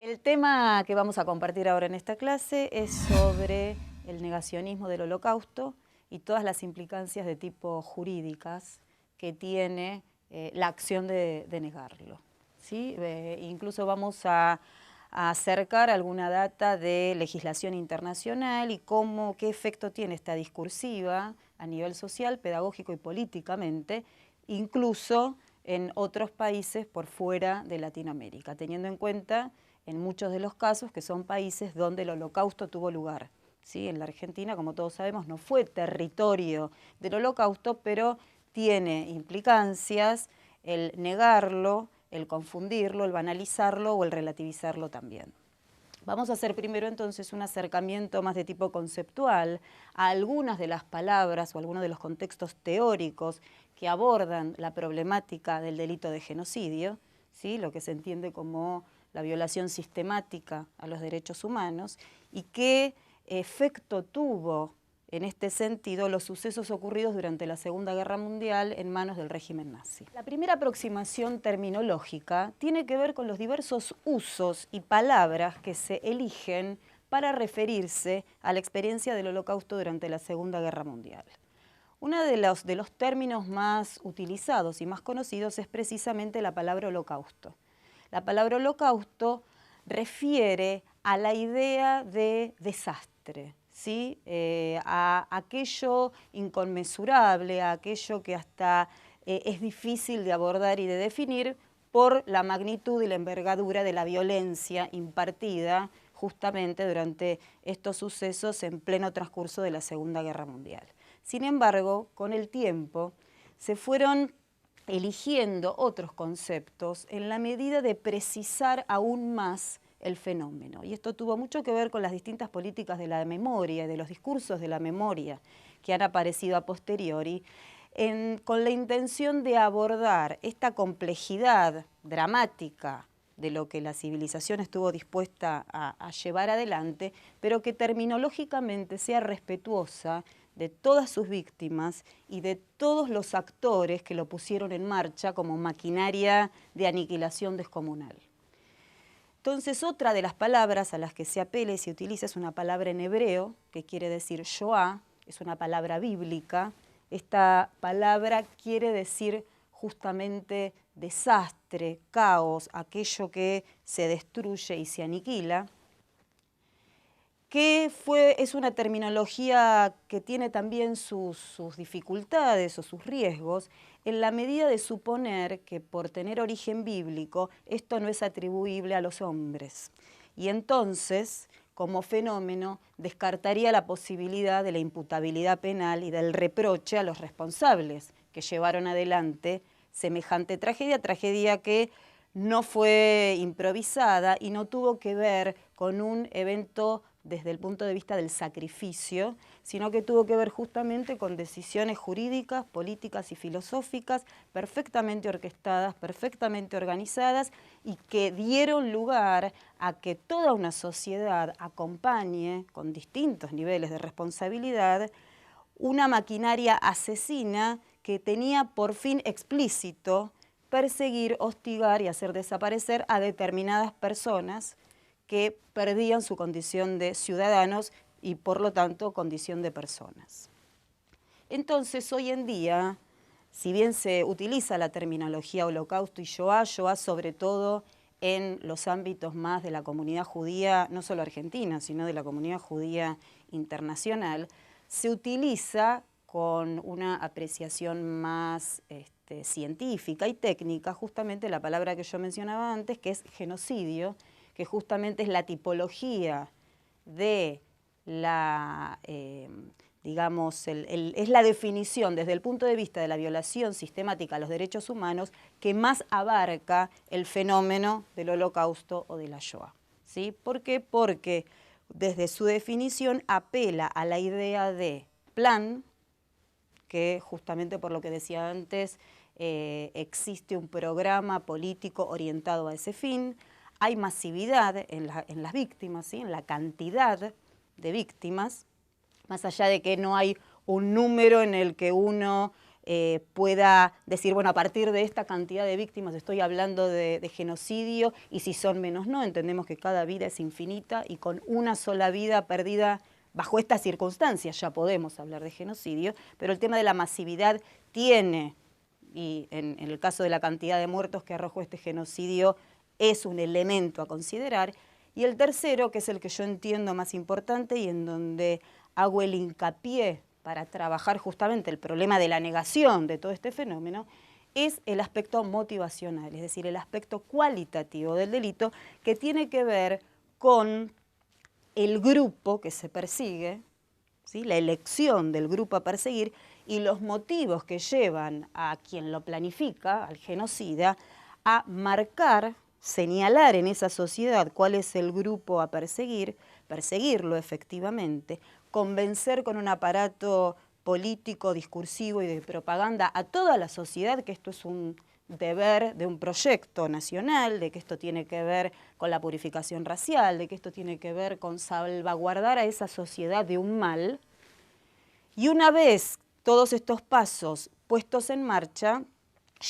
El tema que vamos a compartir ahora en esta clase es sobre el negacionismo del Holocausto y todas las implicancias de tipo jurídicas que tiene la acción de negarlo, ¿sí? Incluso vamos a acercar alguna data de legislación internacional y qué efecto tiene esta discursiva a nivel social, pedagógico y políticamente, incluso en otros países por fuera de Latinoamérica, teniendo en cuenta en muchos de los casos que son países donde el Holocausto tuvo lugar. ¿Sí? En la Argentina, como todos sabemos, no fue territorio del Holocausto, pero tiene implicancias el negarlo, el confundirlo, el banalizarlo o el relativizarlo también. Vamos a hacer primero entonces un acercamiento más de tipo conceptual a algunas de las palabras o algunos de los contextos teóricos que abordan la problemática del delito de genocidio, ¿sí? Lo que se entiende como la violación sistemática a los derechos humanos, y qué efecto tuvo en este sentido los sucesos ocurridos durante la Segunda Guerra Mundial en manos del régimen nazi. La primera aproximación terminológica tiene que ver con los diversos usos y palabras que se eligen para referirse a la experiencia del Holocausto durante la Segunda Guerra Mundial. Uno de los términos más utilizados y más conocidos es precisamente la palabra holocausto. La palabra holocausto refiere a la idea de desastre, ¿sí? A aquello inconmensurable, a aquello que hasta es difícil de abordar y de definir por la magnitud y la envergadura de la violencia impartida justamente durante estos sucesos en pleno transcurso de la Segunda Guerra Mundial. Sin embargo, con el tiempo se fueron eligiendo otros conceptos en la medida de precisar aún más el fenómeno. Y esto tuvo mucho que ver con las distintas políticas de la memoria y de los discursos de la memoria que han aparecido a posteriori, con la intención de abordar esta complejidad dramática de lo que la civilización estuvo dispuesta a llevar adelante, pero que terminológicamente sea respetuosa de todas sus víctimas y de todos los actores que lo pusieron en marcha como maquinaria de aniquilación descomunal. Entonces, otra de las palabras a las que se apela y se utiliza es una palabra en hebreo, que quiere decir Shoah, es una palabra bíblica. Esta palabra quiere decir justamente desastre, caos, aquello que se destruye y se aniquila, que es una terminología que tiene también sus dificultades o sus riesgos, en la medida de suponer que por tener origen bíblico esto no es atribuible a los hombres. Y entonces, como fenómeno, descartaría la posibilidad de la imputabilidad penal y del reproche a los responsables que llevaron adelante semejante tragedia que no fue improvisada y no tuvo que ver con un evento desde el punto de vista del sacrificio, sino que tuvo que ver justamente con decisiones jurídicas, políticas y filosóficas perfectamente orquestadas, perfectamente organizadas y que dieron lugar a que toda una sociedad acompañe con distintos niveles de responsabilidad una maquinaria asesina que tenía por fin explícito perseguir, hostigar y hacer desaparecer a determinadas personas que perdían su condición de ciudadanos y por lo tanto condición de personas. Entonces hoy en día, si bien se utiliza la terminología holocausto y Shoah sobre todo en los ámbitos más de la comunidad judía, no solo argentina, sino de la comunidad judía internacional, se utiliza con una apreciación más científica y técnica justamente la palabra que yo mencionaba antes, que es genocidio, que justamente es la tipología de la, es la definición desde el punto de vista de la violación sistemática a los derechos humanos que más abarca el fenómeno del Holocausto o de la Shoah. ¿Sí? ¿Por qué? Porque desde su definición apela a la idea de plan, que justamente por lo que decía antes, existe un programa político orientado a ese fin. Hay masividad en las víctimas, ¿sí? En la cantidad de víctimas, más allá de que no hay un número en el que uno pueda decir, bueno, a partir de esta cantidad de víctimas estoy hablando de genocidio, y si son menos no, entendemos que cada vida es infinita y con una sola vida perdida bajo estas circunstancias ya podemos hablar de genocidio, pero el tema de la masividad tiene, y en el caso de la cantidad de muertos que arrojó este genocidio, es un elemento a considerar. Y el tercero, que es el que yo entiendo más importante y en donde hago el hincapié para trabajar justamente el problema de la negación de todo este fenómeno, es el aspecto motivacional, es decir, el aspecto cualitativo del delito, que tiene que ver con el grupo que se persigue, ¿sí? La elección del grupo a perseguir y los motivos que llevan a quien lo planifica, al genocida, a marcar, señalar en esa sociedad cuál es el grupo a perseguir, perseguirlo efectivamente, convencer con un aparato político, discursivo y de propaganda a toda la sociedad que esto es un deber de un proyecto nacional, de que esto tiene que ver con la purificación racial, de que esto tiene que ver con salvaguardar a esa sociedad de un mal. Y una vez todos estos pasos puestos en marcha,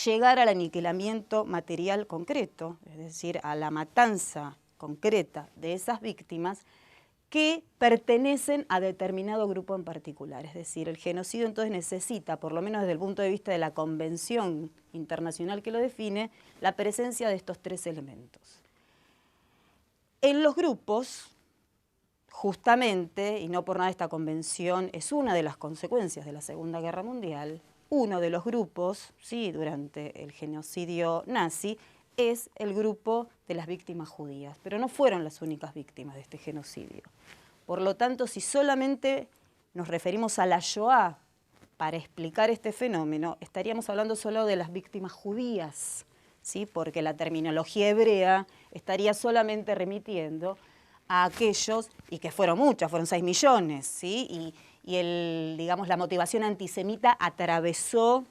llegar al aniquilamiento material concreto, es decir, a la matanza concreta de esas víctimas que pertenecen a determinado grupo en particular. Es decir, el genocidio entonces necesita, por lo menos desde el punto de vista de la convención internacional que lo define, la presencia de estos tres elementos. En los grupos, justamente, y no por nada esta convención es una de las consecuencias de la Segunda Guerra Mundial, uno de los grupos, sí, durante el genocidio nazi, es el grupo de las víctimas judías, pero no fueron las únicas víctimas de este genocidio. Por lo tanto, si solamente nos referimos a la Shoah para explicar este fenómeno, estaríamos hablando solo de las víctimas judías, ¿sí? Porque la terminología hebrea estaría solamente remitiendo a aquellos, y que fueron muchas, fueron 6 millones, ¿sí? Digamos, la motivación antisemita atravesó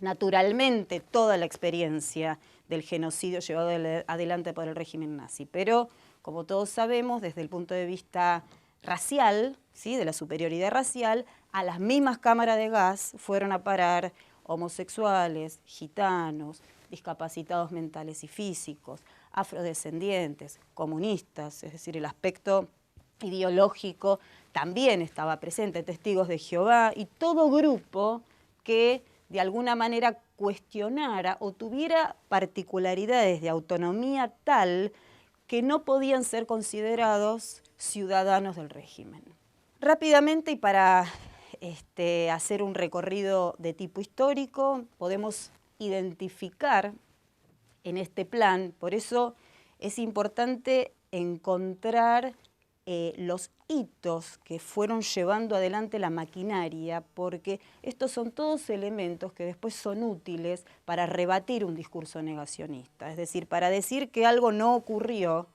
naturalmente toda la experiencia del genocidio llevado adelante por el régimen nazi. Pero, como todos sabemos, desde el punto de vista racial, ¿sí? De la superioridad racial, a las mismas cámaras de gas fueron a parar homosexuales, gitanos, discapacitados mentales y físicos, afrodescendientes, comunistas, es decir, el aspecto ideológico también estaba presente, testigos de Jehová y todo grupo que de alguna manera cuestionara o tuviera particularidades de autonomía tal que no podían ser considerados ciudadanos del régimen. Rápidamente y para hacer un recorrido de tipo histórico, podemos identificar en este plan, por eso es importante encontrar los hitos que fueron llevando adelante la maquinaria, porque estos son todos elementos que después son útiles para rebatir un discurso negacionista, es decir, para decir que algo no ocurrió,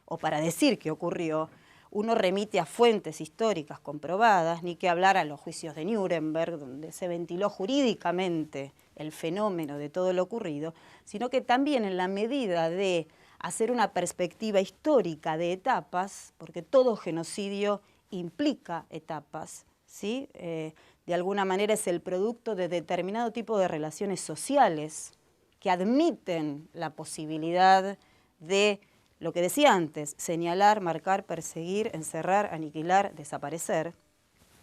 o para decir que ocurrió, uno remite a fuentes históricas comprobadas, ni que hablar a los juicios de Nuremberg, donde se ventiló jurídicamente el fenómeno de todo lo ocurrido, sino que también en la medida de hacer una perspectiva histórica de etapas, porque todo genocidio implica etapas, ¿sí? De alguna manera es el producto de determinado tipo de relaciones sociales que admiten la posibilidad de, lo que decía antes, señalar, marcar, perseguir, encerrar, aniquilar, desaparecer,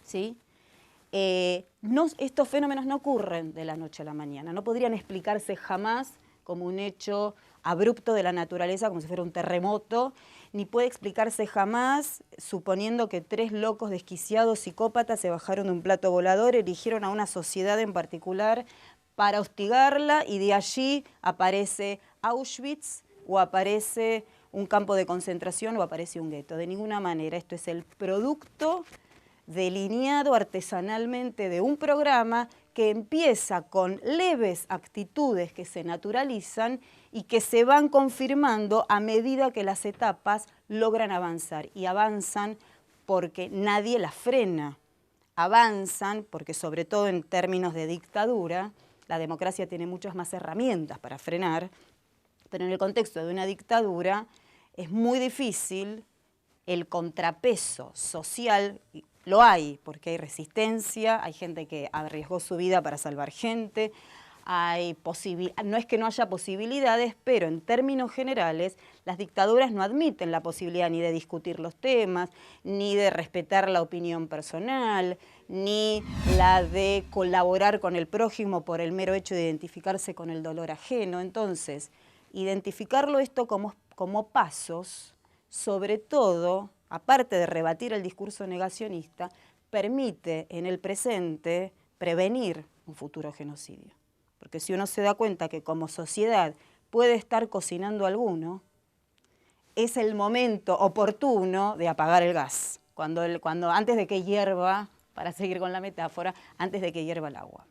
¿sí? Estos fenómenos no ocurren de la noche a la mañana, no podrían explicarse jamás como un hecho abrupto de la naturaleza, como si fuera un terremoto, ni puede explicarse jamás suponiendo que 3 locos desquiciados psicópatas se bajaron de un plato volador, eligieron a una sociedad en particular para hostigarla y de allí aparece Auschwitz o aparece un campo de concentración o aparece un gueto. De ninguna manera, esto es el producto delineado artesanalmente de un programa que empieza con leves actitudes que se naturalizan y que se van confirmando a medida que las etapas logran avanzar. Y avanzan porque nadie las frena. Avanzan porque, sobre todo en términos de dictadura, la democracia tiene muchas más herramientas para frenar, pero en el contexto de una dictadura es muy difícil el contrapeso social, Lo hay, porque hay resistencia, hay gente que arriesgó su vida para salvar gente, no es que no haya posibilidades, pero en términos generales las dictaduras no admiten la posibilidad ni de discutir los temas, ni de respetar la opinión personal, ni la de colaborar con el prójimo por el mero hecho de identificarse con el dolor ajeno. Entonces, identificarlo esto como pasos, sobre todo, aparte de rebatir el discurso negacionista, permite en el presente prevenir un futuro genocidio. Porque si uno se da cuenta que como sociedad puede estar cocinando alguno, es el momento oportuno de apagar el gas, antes de que hierva, para seguir con la metáfora, antes de que hierva el agua.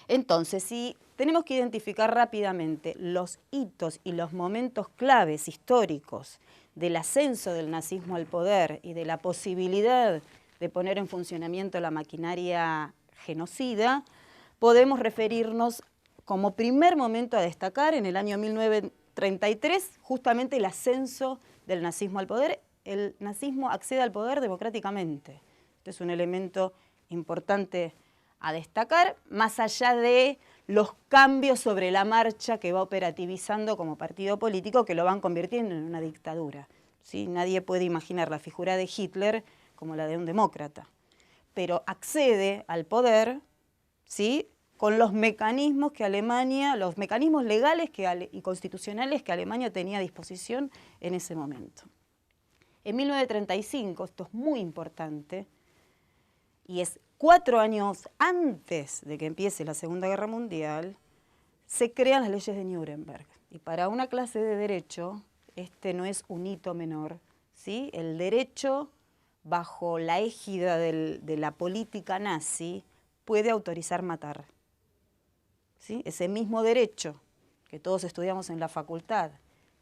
Entonces, si tenemos que identificar rápidamente los hitos y los momentos claves históricos del ascenso del nazismo al poder y de la posibilidad de poner en funcionamiento la maquinaria genocida, podemos referirnos como primer momento a destacar en el año 1933 justamente el ascenso del nazismo al poder. El nazismo accede al poder democráticamente. Este es un elemento importante a destacar, más allá de los cambios sobre la marcha que va operativizando como partido político que lo van convirtiendo en una dictadura. ¿Sí? Nadie puede imaginar la figura de Hitler como la de un demócrata, pero accede al poder, ¿sí?, con los mecanismos que Alemania, los mecanismos legales y constitucionales que Alemania tenía a disposición en ese momento. En 1935, esto es muy importante, y es 4 años antes de que empiece la Segunda Guerra Mundial, se crean las leyes de Nuremberg. Y para una clase de derecho, este no es un hito menor, ¿sí? El derecho, bajo la égida de la política nazi, puede autorizar matar. ¿Sí? Ese mismo derecho que todos estudiamos en la facultad,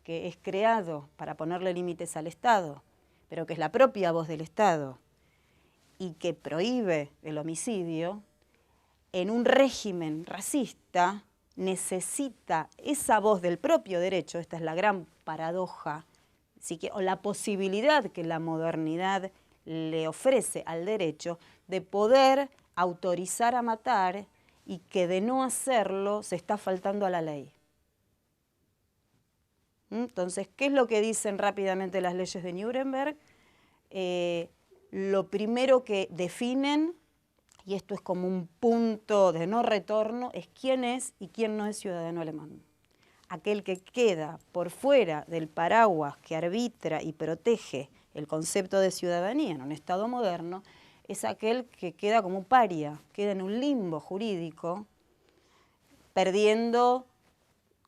que es creado para ponerle límites al Estado, pero que es la propia voz del Estado y que prohíbe el homicidio, en un régimen racista necesita esa voz del propio derecho, esta es la gran paradoja, o la posibilidad que la modernidad le ofrece al derecho de poder autorizar a matar y que de no hacerlo se está faltando a la ley. Entonces, ¿qué es lo que dicen rápidamente las leyes de Nuremberg? Lo primero que definen, y esto es como un punto de no retorno, es quién es y quién no es ciudadano alemán. Aquel que queda por fuera del paraguas que arbitra y protege el concepto de ciudadanía en un Estado moderno, es aquel que queda como paria, queda en un limbo jurídico, perdiendo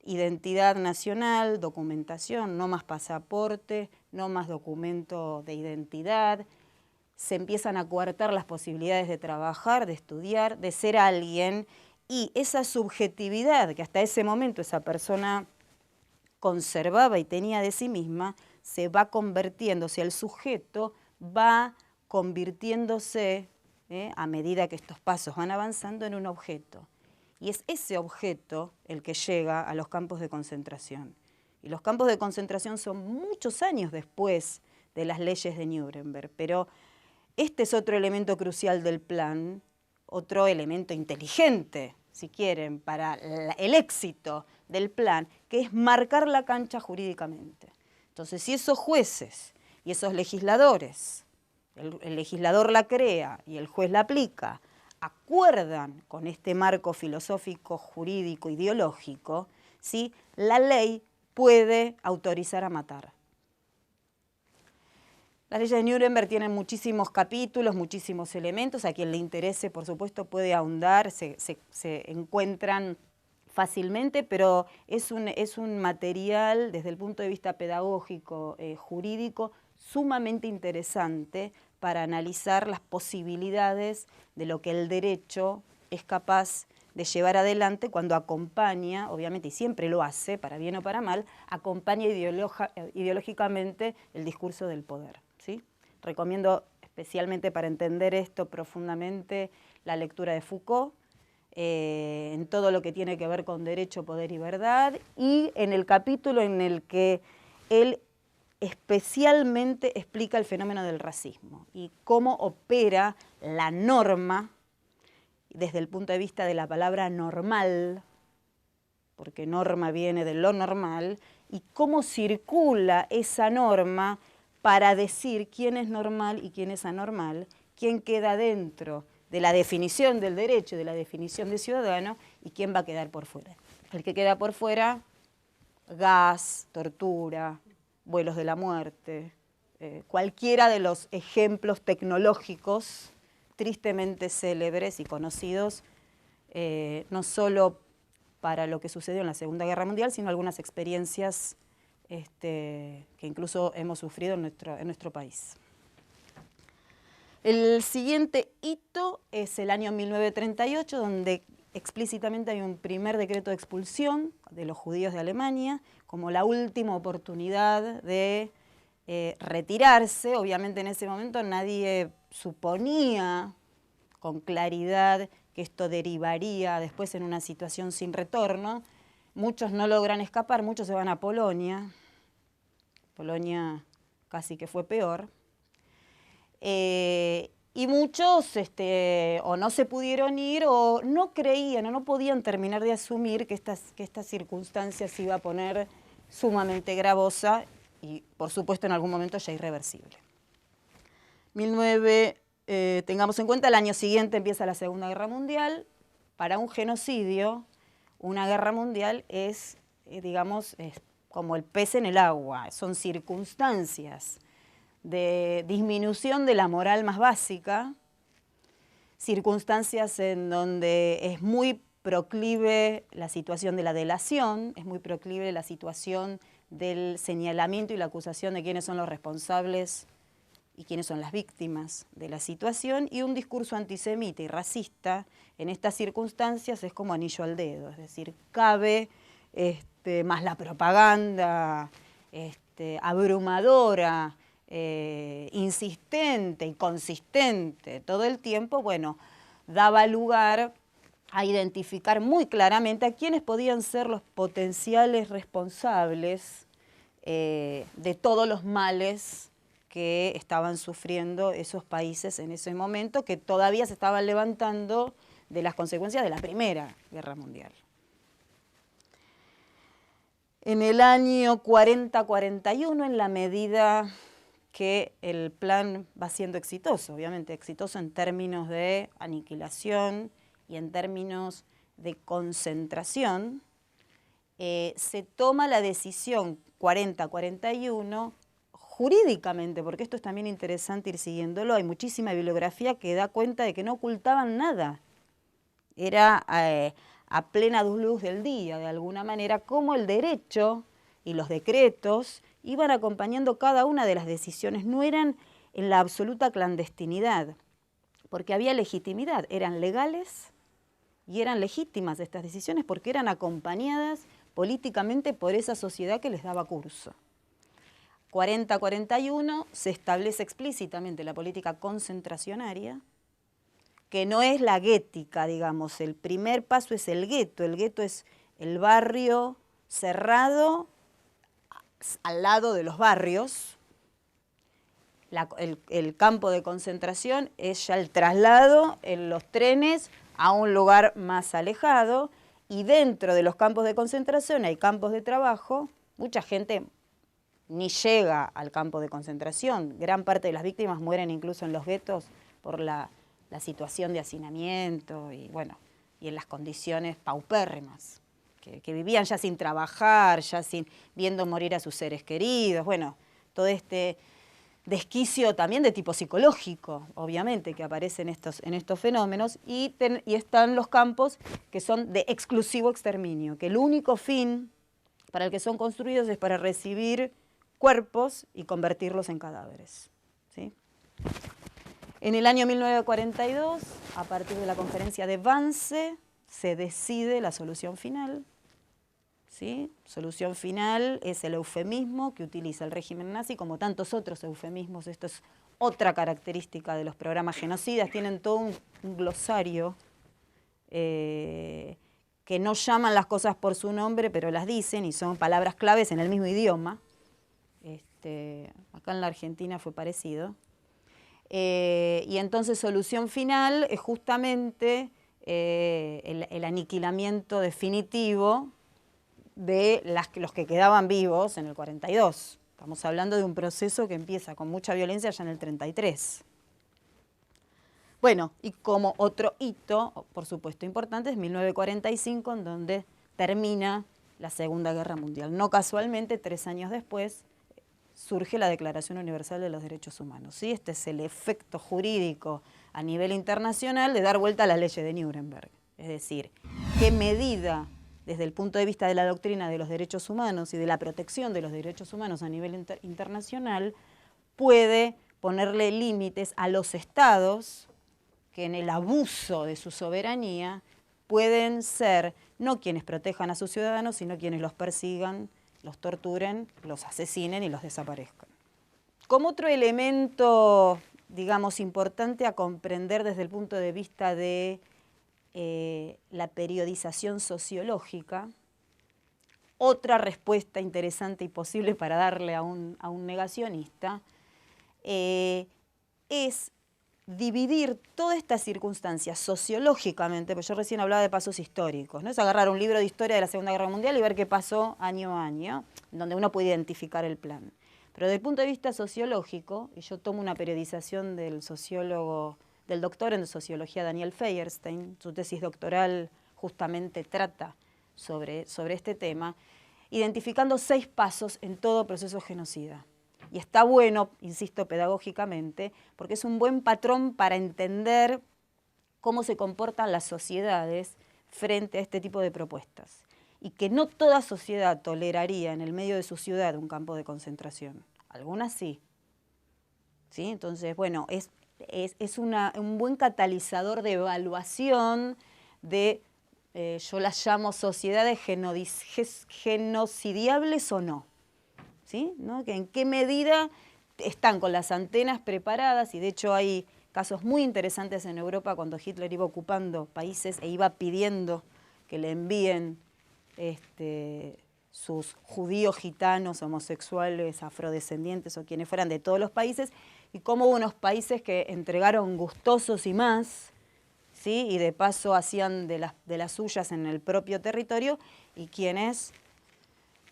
identidad nacional, documentación, no más pasaporte, no más documento de identidad. Se empiezan a coartar las posibilidades de trabajar, de estudiar, de ser alguien, y esa subjetividad que hasta ese momento esa persona conservaba y tenía de sí misma, se va convirtiendo, o sea, el sujeto va convirtiéndose, a medida que estos pasos van avanzando, en un objeto. Y es ese objeto el que llega a los campos de concentración. Y los campos de concentración son muchos años después de las leyes de Nuremberg, pero este es otro elemento crucial del plan, otro elemento inteligente, si quieren, para el éxito del plan, que es marcar la cancha jurídicamente. Entonces, si esos jueces y esos legisladores, el legislador la crea y el juez la aplica, acuerdan con este marco filosófico, jurídico, ideológico, ¿sí?, la ley puede autorizar a matar. Las leyes de Nuremberg tienen muchísimos capítulos, muchísimos elementos. A quien le interese, por supuesto, puede ahondar, se encuentran fácilmente, pero es un material desde el punto de vista pedagógico, jurídico, sumamente interesante para analizar las posibilidades de lo que el derecho es capaz de llevar adelante cuando acompaña, obviamente, y siempre lo hace, para bien o para mal, acompaña ideológicamente el discurso del poder. ¿Sí? Recomiendo especialmente para entender esto profundamente la lectura de Foucault, en todo lo que tiene que ver con derecho, poder y verdad, y en el capítulo en el que él especialmente explica el fenómeno del racismo y cómo opera la norma desde el punto de vista de la palabra normal, porque norma viene de lo normal, y cómo circula esa norma para decir quién es normal y quién es anormal, quién queda dentro de la definición del derecho, de la definición de ciudadano, y quién va a quedar por fuera. El que queda por fuera, gas, tortura, vuelos de la muerte, cualquiera de los ejemplos tecnológicos tristemente célebres y conocidos, no solo para lo que sucedió en la Segunda Guerra Mundial, sino algunas experiencias que incluso hemos sufrido en nuestro país. El siguiente hito es el año 1938, donde explícitamente hay un primer decreto de expulsión de los judíos de Alemania, como la última oportunidad de retirarse. Obviamente en ese momento nadie suponía con claridad que esto derivaría después en una situación sin retorno. Muchos no logran escapar, muchos se van a Polonia. Polonia casi que fue peor. Y muchos o no se pudieron ir o no creían o no podían terminar de asumir que esta circunstancia se iba a poner sumamente gravosa y, por supuesto, en algún momento ya irreversible. Tengamos en cuenta, el año siguiente empieza la Segunda Guerra Mundial. Para un genocidio, una guerra mundial es, digamos, es como el pez en el agua. Son circunstancias de disminución de la moral más básica, circunstancias en donde es muy proclive la situación de la delación, es muy proclive la situación del señalamiento y la acusación de quiénes son los responsables y quiénes son las víctimas de la situación, y un discurso antisemita y racista en estas circunstancias es como anillo al dedo, es decir, cabe más la propaganda abrumadora, insistente y consistente todo el tiempo, bueno, daba lugar a identificar muy claramente a quiénes podían ser los potenciales responsables de todos los males que estaban sufriendo esos países en ese momento, que todavía se estaban levantando de las consecuencias de la Primera Guerra Mundial. En el año 40-41, en la medida que el plan va siendo exitoso, obviamente exitoso en términos de aniquilación y en términos de concentración, se toma la decisión 40-41 jurídicamente, porque esto es también interesante ir siguiéndolo, hay muchísima bibliografía que da cuenta de que no ocultaban nada. Era a plena luz del día, de alguna manera, cómo el derecho y los decretos iban acompañando cada una de las decisiones, no eran en la absoluta clandestinidad, porque había legitimidad, eran legales y eran legítimas estas decisiones porque eran acompañadas políticamente por esa sociedad que les daba curso. 40-41 se establece explícitamente la política concentracionaria, que no es la guética, digamos, el primer paso es el gueto es el barrio cerrado al lado de los barrios. El campo de concentración es ya el traslado en los trenes a un lugar más alejado, y dentro de los campos de concentración hay campos de trabajo. Mucha gente ni llega al campo de concentración, gran parte de las víctimas mueren incluso en los guetos por la situación de hacinamiento y, bueno, y en las condiciones paupérrimas, que vivían ya sin trabajar, ya viendo morir a sus seres queridos, bueno, todo este desquicio también de tipo psicológico, obviamente, que aparece en estos fenómenos, y están los campos que son de exclusivo exterminio, que el único fin para el que son construidos es para recibir cuerpos y convertirlos en cadáveres, ¿sí? En el año 1942, a partir de la conferencia de Wannsee, se decide la solución final, ¿sí? Solución final es el eufemismo que utiliza el régimen nazi, como tantos otros eufemismos. Esto es otra característica de los programas genocidas, tienen todo un glosario que no llaman las cosas por su nombre, pero las dicen y son palabras claves en el mismo idioma. Acá en la Argentina fue parecido. Y entonces solución final es justamente el aniquilamiento definitivo de los que quedaban vivos en el 42. Estamos hablando de un proceso que empieza con mucha violencia ya en el 33. Bueno, y como otro hito, por supuesto importante, es 1945, en donde termina la Segunda Guerra Mundial. No casualmente, 3 años después, surge la Declaración Universal de los Derechos Humanos. ¿Sí? Este es el efecto jurídico a nivel internacional de dar vuelta a las leyes de Nuremberg. Es decir, qué medida, desde el punto de vista de la doctrina de los derechos humanos y de la protección de los derechos humanos a nivel internacional, puede ponerle límites a los estados que en el abuso de su soberanía pueden ser no quienes protejan a sus ciudadanos, sino quienes los persigan, los torturen, los asesinen y los desaparezcan. Como otro elemento, digamos, importante a comprender desde el punto de vista de la periodización sociológica, otra respuesta interesante y posible para darle a un negacionista es dividir toda esta circunstancia sociológicamente, porque yo recién hablaba de pasos históricos, ¿no? Es agarrar un libro de historia de la Segunda Guerra Mundial y ver qué pasó año a año, donde uno puede identificar el plan. Pero desde el punto de vista sociológico, y yo tomo una periodización del sociólogo, del doctor en sociología Daniel Feuerstein, su tesis doctoral justamente trata sobre este tema, identificando 6 pasos en todo proceso genocida. Y está bueno, insisto, pedagógicamente, porque es un buen patrón para entender cómo se comportan las sociedades frente a este tipo de propuestas. Y que no toda sociedad toleraría en el medio de su ciudad un campo de concentración. Algunas sí. ¿Sí? Entonces, bueno, es un buen catalizador de evaluación de, yo las llamo sociedades genocidiables o no. ¿Sí? ¿No? Que en qué medida están con las antenas preparadas, y de hecho hay casos muy interesantes en Europa cuando Hitler iba ocupando países e iba pidiendo que le envíen sus judíos, gitanos, homosexuales, afrodescendientes o quienes fueran de todos los países, y cómo hubo unos países que entregaron gustosos y más, ¿sí? Y de paso hacían de las suyas en el propio territorio, y quienes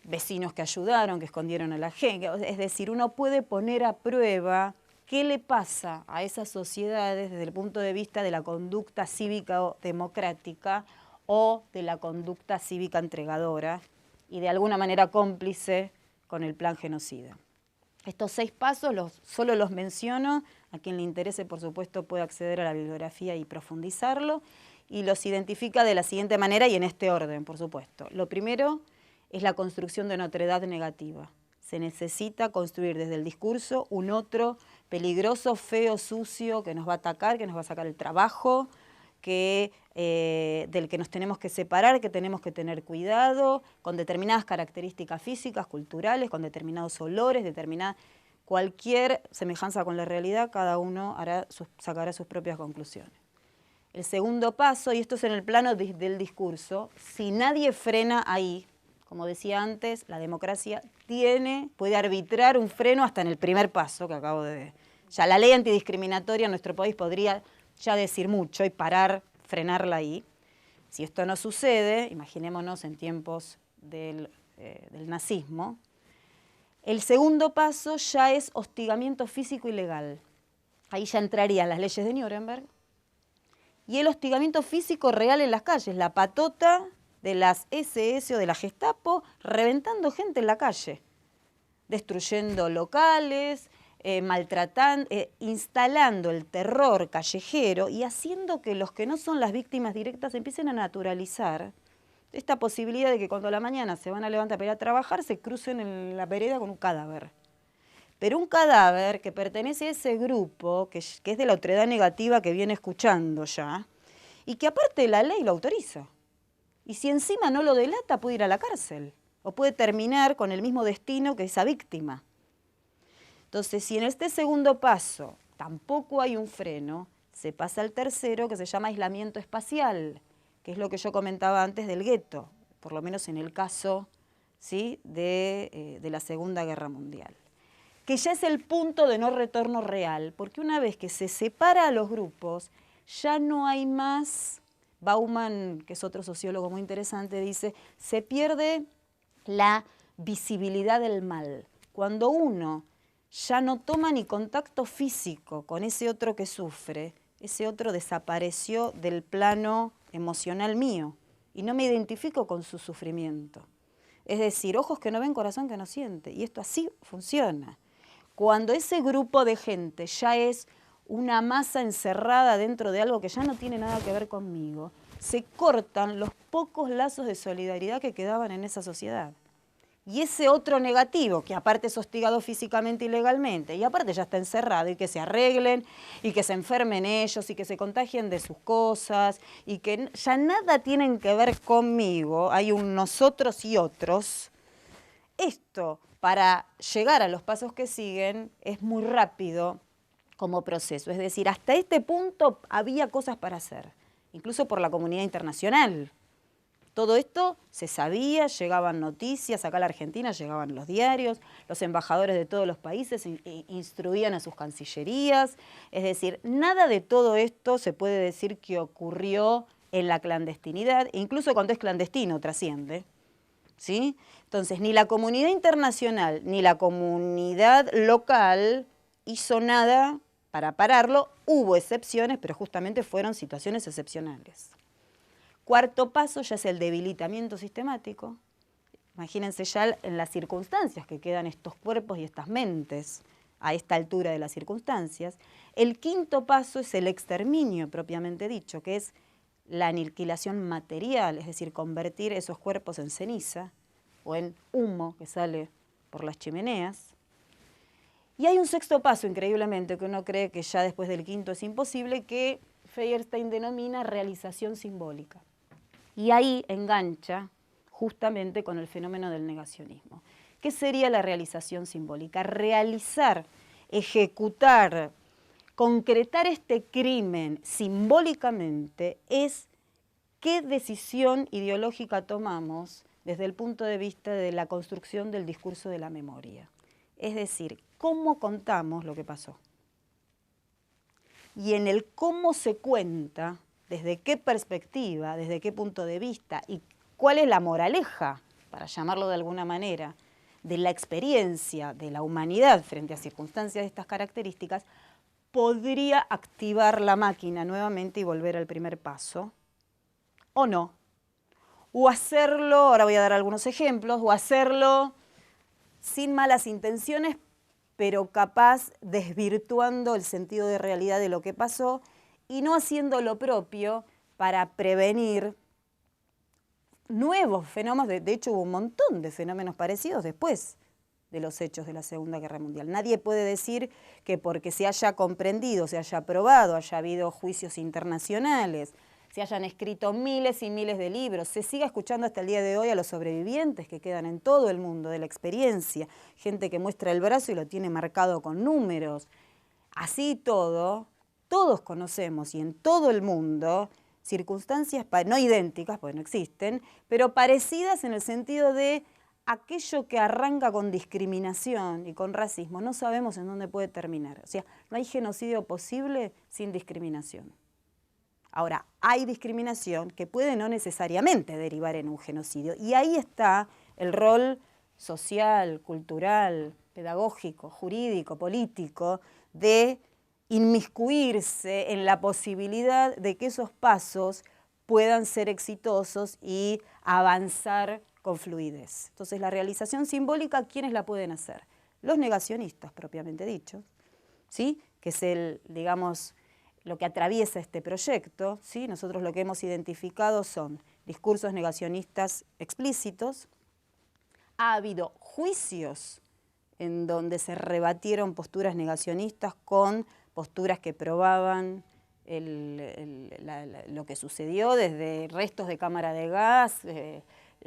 vecinos que ayudaron, que escondieron a la gente. Es decir, uno puede poner a prueba qué le pasa a esas sociedades desde el punto de vista de la conducta cívica o democrática o de la conducta cívica entregadora y de alguna manera cómplice con el plan genocida. Estos 6 pasos solo los menciono, a quien le interese por supuesto puede acceder a la bibliografía y profundizarlo, y los identifica de la siguiente manera y en este orden, por supuesto. Lo primero es la construcción de una otredad negativa. Se necesita construir desde el discurso un otro peligroso, feo, sucio, que nos va a atacar, que nos va a sacar el trabajo, del que nos tenemos que separar, que tenemos que tener cuidado, con determinadas características físicas, culturales, con determinados olores, cualquier semejanza con la realidad, cada uno sacará sus propias conclusiones. El segundo paso, y esto es en el plano del discurso, si nadie frena ahí, como decía antes, la democracia puede arbitrar un freno hasta en el primer paso que acabo de ver. Ya la ley antidiscriminatoria en nuestro país podría ya decir mucho y frenarla ahí. Si esto no sucede, imaginémonos en tiempos del nazismo, el segundo paso ya es hostigamiento físico y legal. Ahí ya entrarían las leyes de Nuremberg. Y el hostigamiento físico real en las calles, la patota de las SS o de la Gestapo reventando gente en la calle, destruyendo locales, maltratando, instalando el terror callejero y haciendo que los que no son las víctimas directas empiecen a naturalizar esta posibilidad de que cuando a la mañana se van a levantar para ir a trabajar se crucen en la vereda con un cadáver. Pero un cadáver que pertenece a ese grupo, que es de la otredad negativa que viene escuchando ya, y que aparte la ley lo autoriza. Y si encima no lo delata, puede ir a la cárcel o puede terminar con el mismo destino que esa víctima. Entonces, si en este segundo paso tampoco hay un freno, se pasa al tercero, que se llama aislamiento espacial, que es lo que yo comentaba antes del gueto, por lo menos en el caso ¿sí? de la Segunda Guerra Mundial, que ya es el punto de no retorno real, porque una vez que se separa a los grupos, ya no hay más. Bauman, que es otro sociólogo muy interesante, dice, se pierde la visibilidad del mal. Cuando uno ya no toma ni contacto físico con ese otro que sufre, ese otro desapareció del plano emocional mío y no me identifico con su sufrimiento. Es decir, ojos que no ven, corazón que no siente. Y esto así funciona. Cuando ese grupo de gente ya es una masa encerrada dentro de algo que ya no tiene nada que ver conmigo, se cortan los pocos lazos de solidaridad que quedaban en esa sociedad. Y ese otro negativo, que aparte es hostigado físicamente y legalmente, y aparte ya está encerrado, y que se arreglen, y que se enfermen ellos, y que se contagien de sus cosas, y que ya nada tienen que ver conmigo, hay un nosotros y otros. Esto, para llegar a los pasos que siguen, es muy rápido como proceso. Es decir, hasta este punto había cosas para hacer, incluso por la comunidad internacional. Todo esto se sabía, llegaban noticias, acá a la Argentina llegaban los diarios, los embajadores de todos los países instruían a sus cancillerías. Es decir, nada de todo esto se puede decir que ocurrió en la clandestinidad, incluso cuando es clandestino trasciende, ¿sí? Entonces, ni la comunidad internacional ni la comunidad local hizo nada para pararlo. Hubo excepciones, pero justamente fueron situaciones excepcionales. Cuarto paso ya es el debilitamiento sistemático. Imagínense ya en las circunstancias que quedan estos cuerpos y estas mentes a esta altura de las circunstancias. El quinto paso es el exterminio propiamente dicho, que es la aniquilación material, es decir, convertir esos cuerpos en ceniza o en humo que sale por las chimeneas. Y hay un sexto paso, increíblemente, que uno cree que ya después del quinto es imposible, que Feuerstein denomina realización simbólica. Y ahí engancha justamente con el fenómeno del negacionismo. ¿Qué sería la realización simbólica? Realizar, ejecutar, concretar este crimen simbólicamente es qué decisión ideológica tomamos desde el punto de vista de la construcción del discurso de la memoria. Es decir, cómo contamos lo que pasó. Y en el cómo se cuenta, desde qué perspectiva, desde qué punto de vista y cuál es la moraleja, para llamarlo de alguna manera, de la experiencia de la humanidad frente a circunstancias de estas características, podría activar la máquina nuevamente y volver al primer paso, o no. O hacerlo, ahora voy a dar algunos ejemplos, o hacerlo sin malas intenciones, pero capaz desvirtuando el sentido de realidad de lo que pasó y no haciendo lo propio para prevenir nuevos fenómenos. De hecho, hubo un montón de fenómenos parecidos después de los hechos de la Segunda Guerra Mundial. Nadie puede decir que porque se haya comprendido, se haya probado, haya habido juicios internacionales, se hayan escrito miles y miles de libros, se siga escuchando hasta el día de hoy a los sobrevivientes que quedan en todo el mundo de la experiencia, gente que muestra el brazo y lo tiene marcado con números. Así todo, todos conocemos y en todo el mundo circunstancias no idénticas, porque no existen, pero parecidas en el sentido de aquello que arranca con discriminación y con racismo, no sabemos en dónde puede terminar. O sea, no hay genocidio posible sin discriminación. Ahora, hay discriminación que puede no necesariamente derivar en un genocidio, y ahí está el rol social, cultural, pedagógico, jurídico, político, de inmiscuirse en la posibilidad de que esos pasos puedan ser exitosos y avanzar con fluidez. Entonces, la realización simbólica, ¿quiénes la pueden hacer? Los negacionistas, propiamente dichos, ¿sí? Que es digamos, lo que atraviesa este proyecto, ¿sí? Nosotros lo que hemos identificado son discursos negacionistas explícitos. Ha habido juicios en donde se rebatieron posturas negacionistas con posturas que probaban lo que sucedió, desde restos de cámara de gas,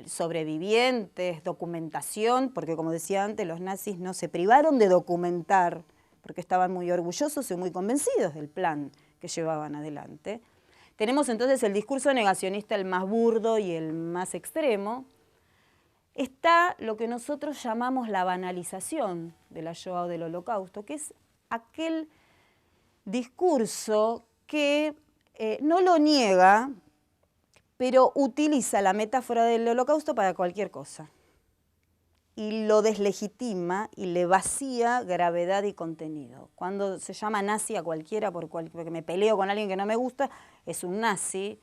sobrevivientes, documentación, porque como decía antes, los nazis no se privaron de documentar, porque estaban muy orgullosos y muy convencidos del plan que llevaban adelante. Tenemos entonces el discurso negacionista el más burdo y el más extremo. está lo que nosotros llamamos la banalización de la Shoah o del Holocausto, que es aquel discurso que no lo niega, pero utiliza la metáfora del Holocausto para cualquier cosa. Y lo deslegitima y le vacía gravedad y contenido. Cuando se llama nazi a cualquiera porque me peleo con alguien que no me gusta, es un nazi.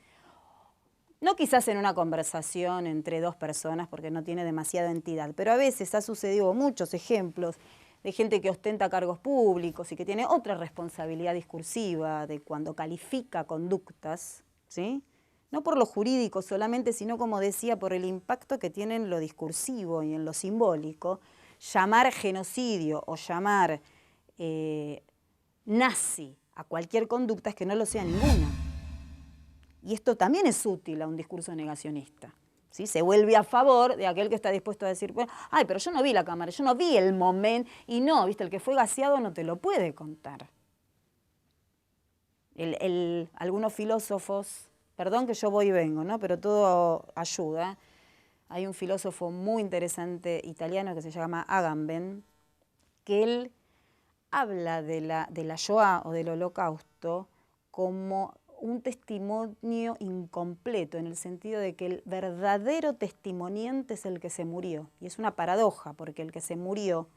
No quizás en una conversación entre dos personas porque no tiene demasiada entidad, pero a veces ha sucedido muchos ejemplos de gente que ostenta cargos públicos y que tiene otra responsabilidad discursiva de cuando califica conductas, ¿sí? No por lo jurídico solamente, sino, como decía, por el impacto que tiene en lo discursivo y en lo simbólico. Llamar genocidio o llamar nazi a cualquier conducta es que no lo sea ninguna. Y esto también es útil a un discurso negacionista. ¿Sí? Se vuelve a favor de aquel que está dispuesto a decir, bueno, ay, pero yo no vi la cámara, yo no vi el momento. Y no, ¿viste? El que fue gaseado no te lo puede contar. Algunos filósofos, perdón que yo voy y vengo, ¿no? Pero todo ayuda. Hay un filósofo muy interesante italiano que se llama Agamben, que él habla de la Shoah o del Holocausto como un testimonio incompleto, en el sentido de que el verdadero testimoniante es el que se murió. Y es una paradoja, porque el que se murió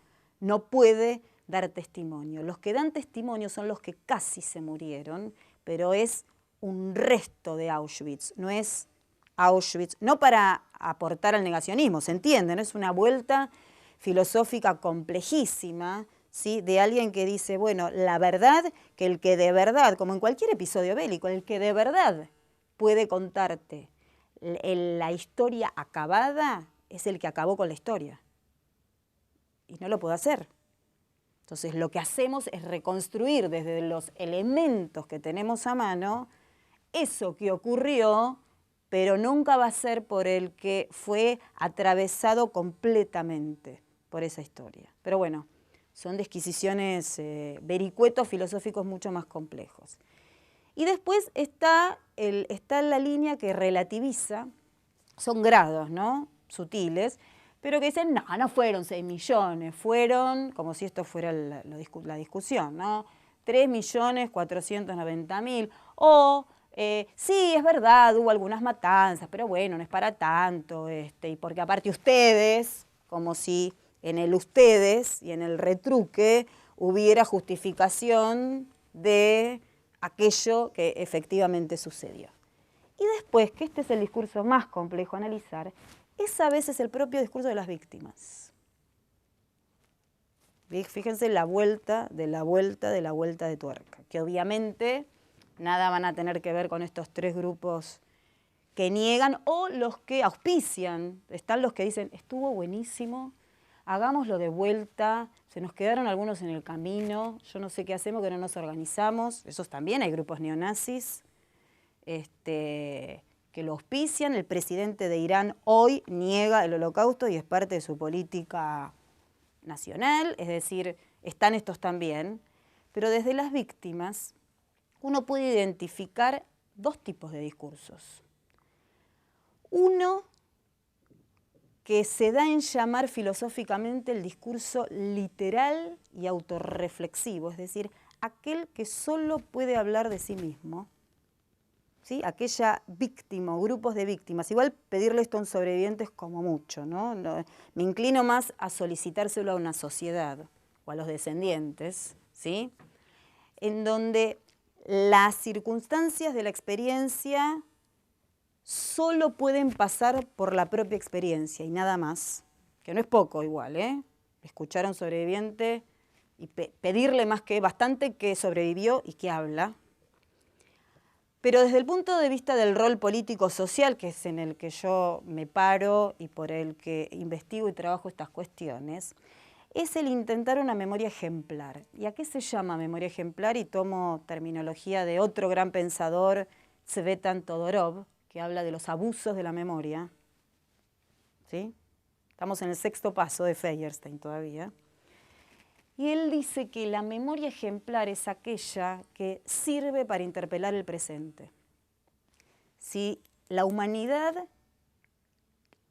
no puede dar testimonio. Los que dan testimonio son los que casi se murieron, pero es un resto de Auschwitz, no es Auschwitz, no para aportar al negacionismo, ¿se entiende? ¿No? Es una vuelta filosófica complejísima, ¿sí? De alguien que dice, bueno, la verdad, que el que de verdad, como en cualquier episodio bélico, el que de verdad puede contarte la historia acabada es el que acabó con la historia. Y no lo puede hacer. Entonces lo que hacemos es reconstruir desde los elementos que tenemos a mano eso que ocurrió, pero nunca va a ser por el que fue atravesado completamente por esa historia. Pero bueno, son disquisiciones, vericuetos filosóficos mucho más complejos. Y después está la línea que relativiza, son grados, ¿no? Sutiles, pero que dicen, no fueron 6 millones, fueron, como si esto fuera la discusión, ¿no? 3.490.000, o sí, es verdad, hubo algunas matanzas, pero bueno, no es para tanto, y porque aparte ustedes, como si en el ustedes y en el retruque hubiera justificación de aquello que efectivamente sucedió. Y después, que este es el discurso más complejo a analizar, es a veces el propio discurso de las víctimas. Fíjense la vuelta de tuerca, que obviamente nada van a tener que ver con estos tres grupos que niegan o los que auspician. Están los que dicen, estuvo buenísimo, hagámoslo de vuelta, se nos quedaron algunos en el camino, yo no sé qué hacemos, que no nos organizamos. Esos también hay grupos neonazis que lo auspician. El presidente de Irán hoy niega el Holocausto y es parte de su política nacional, es decir, están estos también, pero desde las víctimas uno puede identificar dos tipos de discursos. Uno que se da en llamar filosóficamente el discurso literal y autorreflexivo, es decir, aquel que solo puede hablar de sí mismo, ¿sí? Aquella víctima o grupos de víctimas. Igual pedirle esto a un sobreviviente es como mucho, ¿no? Me inclino más a solicitárselo a una sociedad o a los descendientes, ¿sí? En donde las circunstancias de la experiencia solo pueden pasar por la propia experiencia y nada más, que no es poco igual, ¿eh? Escuchar a un sobreviviente y pedirle más que bastante que sobrevivió y que habla. Pero desde el punto de vista del rol político-social, que es en el que yo me paro y por el que investigo y trabajo estas cuestiones, es el intentar una memoria ejemplar. ¿Y a qué se llama memoria ejemplar? Y tomo terminología de otro gran pensador, Tzvetan Todorov, que habla de los abusos de la memoria. ¿Sí? Estamos en el 6º paso de Feyerstein todavía. Y él dice que la memoria ejemplar es aquella que sirve para interpelar el presente. Si la humanidad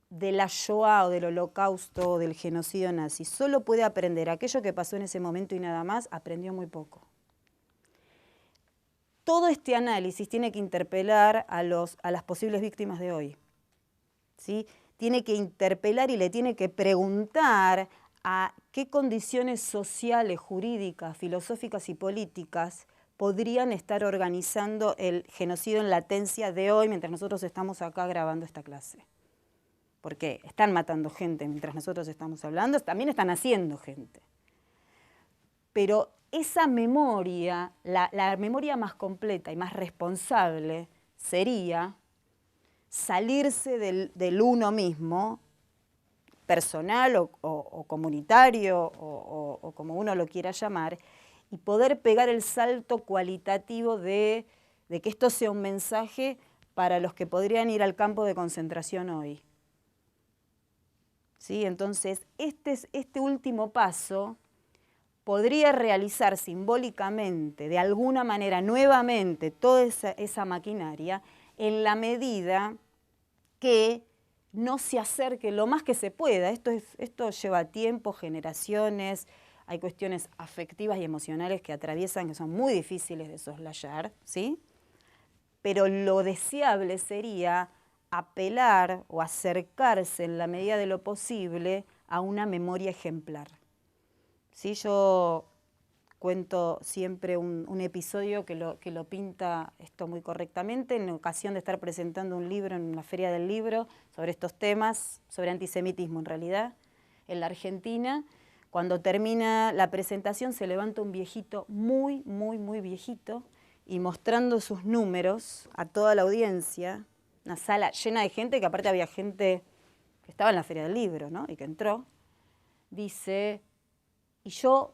de la Shoah o del Holocausto o del genocidio nazi solo puede aprender aquello que pasó en ese momento y nada más, aprendió muy poco. Todo este análisis tiene que interpelar a las posibles víctimas de hoy, ¿sí? Tiene que interpelar y le tiene que preguntar a qué condiciones sociales, jurídicas, filosóficas y políticas podrían estar organizando el genocidio en latencia de hoy mientras nosotros estamos acá grabando esta clase. Porque están matando gente mientras nosotros estamos hablando, también están haciendo gente. Pero esa memoria, la memoria más completa y más responsable sería salirse del uno mismo, personal o comunitario o como uno lo quiera llamar, y poder pegar el salto cualitativo de que esto sea un mensaje para los que podrían ir al campo de concentración hoy. ¿Sí? Entonces, este último paso podría realizar simbólicamente, de alguna manera, nuevamente, toda esa maquinaria, en la medida que no se acerque lo más que se pueda. Esto lleva tiempo, generaciones, hay cuestiones afectivas y emocionales que atraviesan, que son muy difíciles de soslayar, ¿sí? Pero lo deseable sería apelar o acercarse en la medida de lo posible a una memoria ejemplar. ¿Sí? Yo cuento siempre un episodio que lo pinta esto muy correctamente, en ocasión de estar presentando un libro en una feria del libro sobre estos temas, sobre antisemitismo en realidad, en la Argentina. Cuando termina la presentación se levanta un viejito muy, muy, muy viejito y mostrando sus números a toda la audiencia, una sala llena de gente, que aparte había gente que estaba en la feria del libro, ¿no? Y que entró, dice, y yo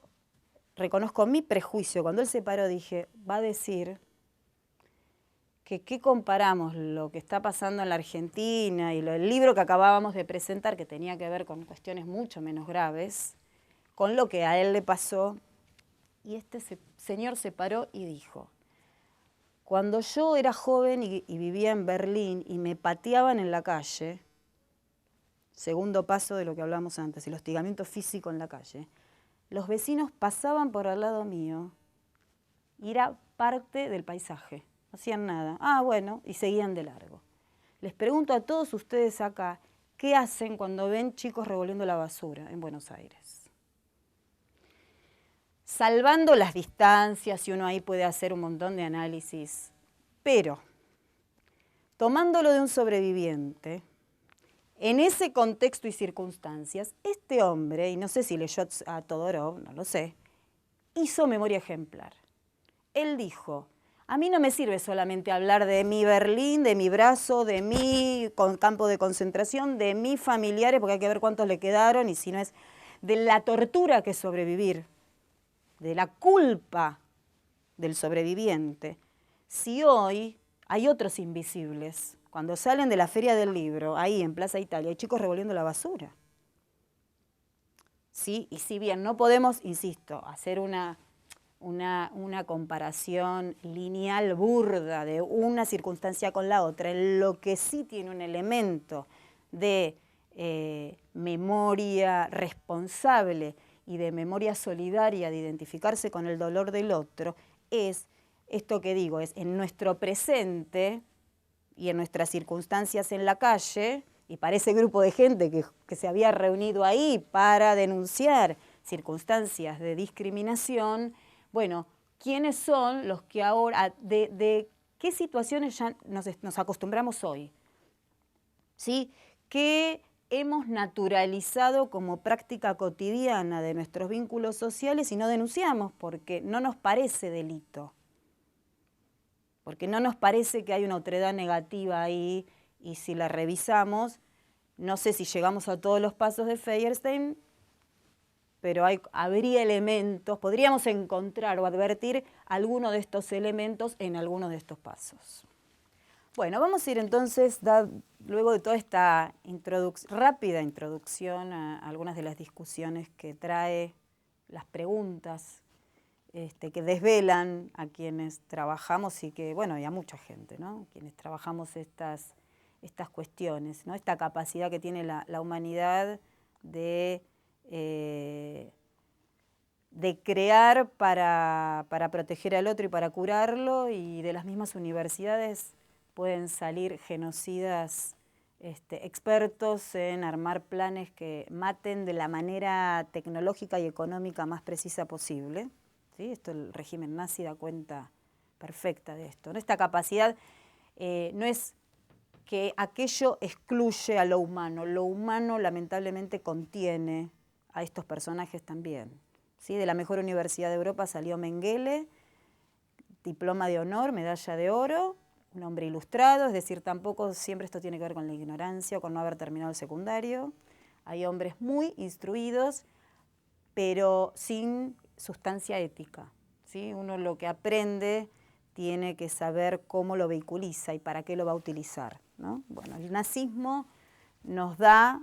reconozco mi prejuicio, cuando él se paró dije, va a decir que qué comparamos lo que está pasando en la Argentina y el libro que acabábamos de presentar, que tenía que ver con cuestiones mucho menos graves, con lo que a él le pasó. Y este señor se paró y dijo, cuando yo era joven y vivía en Berlín y me pateaban en la calle, segundo paso de lo que hablamos antes, el hostigamiento físico en la calle, los vecinos pasaban por al lado mío y era parte del paisaje, no hacían nada. Ah, bueno, y seguían de largo. Les pregunto a todos ustedes acá, ¿qué hacen cuando ven chicos revolviendo la basura en Buenos Aires? Salvando las distancias, y uno ahí puede hacer un montón de análisis, pero tomándolo de un sobreviviente, en ese contexto y circunstancias, este hombre, y no sé si leyó a Todorov, no lo sé, hizo memoria ejemplar. Él dijo, a mí no me sirve solamente hablar de mi Berlín, de mi brazo, de mi campo de concentración, de mis familiares, porque hay que ver cuántos le quedaron, y si no es de la tortura que es sobrevivir, de la culpa del sobreviviente. Si hoy hay otros invisibles, cuando salen de la Feria del Libro, ahí en Plaza Italia, hay chicos revolviendo la basura. ¿Sí? Y si bien no podemos, insisto, hacer una comparación lineal burda de una circunstancia con la otra, en lo que sí tiene un elemento de memoria responsable y de memoria solidaria, de identificarse con el dolor del otro, es esto que digo, es en nuestro presente y en nuestras circunstancias en la calle, y para ese grupo de gente que se había reunido ahí para denunciar circunstancias de discriminación, bueno, ¿quiénes son los que ahora, de qué situaciones ya nos acostumbramos hoy? ¿Sí? ¿Qué hemos naturalizado como práctica cotidiana de nuestros vínculos sociales y no denunciamos porque no nos parece delito? Porque no nos parece que hay una otredad negativa ahí, y si la revisamos, no sé si llegamos a todos los pasos de Feuerstein, pero habría elementos, podríamos encontrar o advertir alguno de estos elementos en alguno de estos pasos. Bueno, vamos a ir entonces, luego de toda esta rápida introducción a algunas de las discusiones que trae, las preguntas que desvelan a quienes trabajamos y que, bueno, y a mucha gente, ¿no? Quienes trabajamos estas estas cuestiones, ¿no? Esta capacidad que tiene la humanidad de crear para proteger al otro y para curarlo, y de las mismas universidades pueden salir genocidas expertos en armar planes que maten de la manera tecnológica y económica más precisa posible. ¿Sí? Esto el régimen nazi da cuenta perfecta de esto, ¿no? Esta capacidad no es que aquello excluye a lo humano lamentablemente contiene a estos personajes también. ¿Sí? De la mejor universidad de Europa salió Mengele, diploma de honor, medalla de oro, un hombre ilustrado, es decir, tampoco siempre esto tiene que ver con la ignorancia o con no haber terminado el secundario. Hay hombres muy instruidos, pero sin sustancia ética. ¿Sí? Uno lo que aprende tiene que saber cómo lo vehiculiza y para qué lo va a utilizar, ¿no? Bueno, el nazismo nos da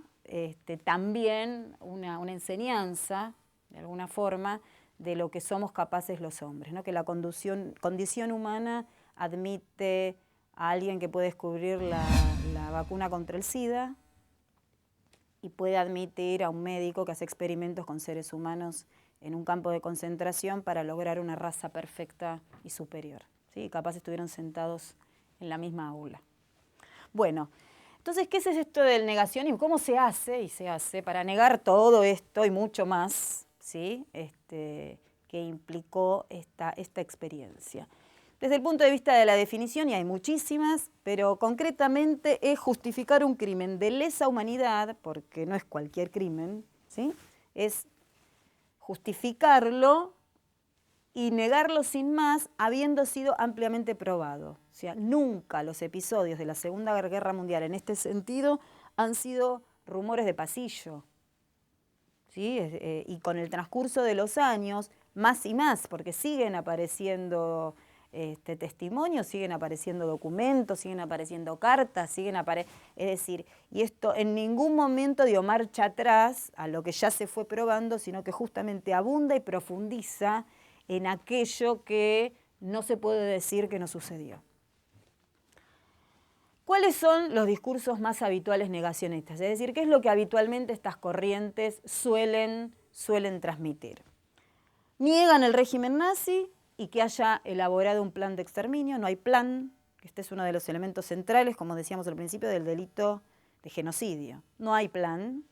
también una enseñanza, de alguna forma, de lo que somos capaces los hombres, ¿no? Que la condición humana admite a alguien que puede descubrir la vacuna contra el SIDA y puede admitir a un médico que hace experimentos con seres humanos en un campo de concentración para lograr una raza perfecta y superior. ¿Sí? Capaz estuvieron sentados en la misma aula. Bueno, entonces, ¿qué es esto del negacionismo? ¿Cómo se hace? Y se hace para negar todo esto y mucho más, ¿sí? Que implicó esta experiencia. Desde el punto de vista de la definición, y hay muchísimas, pero concretamente es justificar un crimen de lesa humanidad, porque no es cualquier crimen, ¿sí? Es justificarlo y negarlo sin más, habiendo sido ampliamente probado. O sea, nunca los episodios de la Segunda Guerra Mundial en este sentido han sido rumores de pasillo. ¿Sí? Y con el transcurso de los años, más y más, porque siguen apareciendo testimonios, siguen apareciendo documentos, siguen apareciendo cartas, es decir, y esto en ningún momento dio marcha atrás a lo que ya se fue probando, sino que justamente abunda y profundiza en aquello que no se puede decir que no sucedió. ¿Cuáles son los discursos más habituales negacionistas? Es decir, ¿qué es lo que habitualmente estas corrientes suelen transmitir? Niegan el régimen nazi y que haya elaborado un plan de exterminio. No hay plan. Este es uno de los elementos centrales, como decíamos al principio, del delito de genocidio. No hay plan.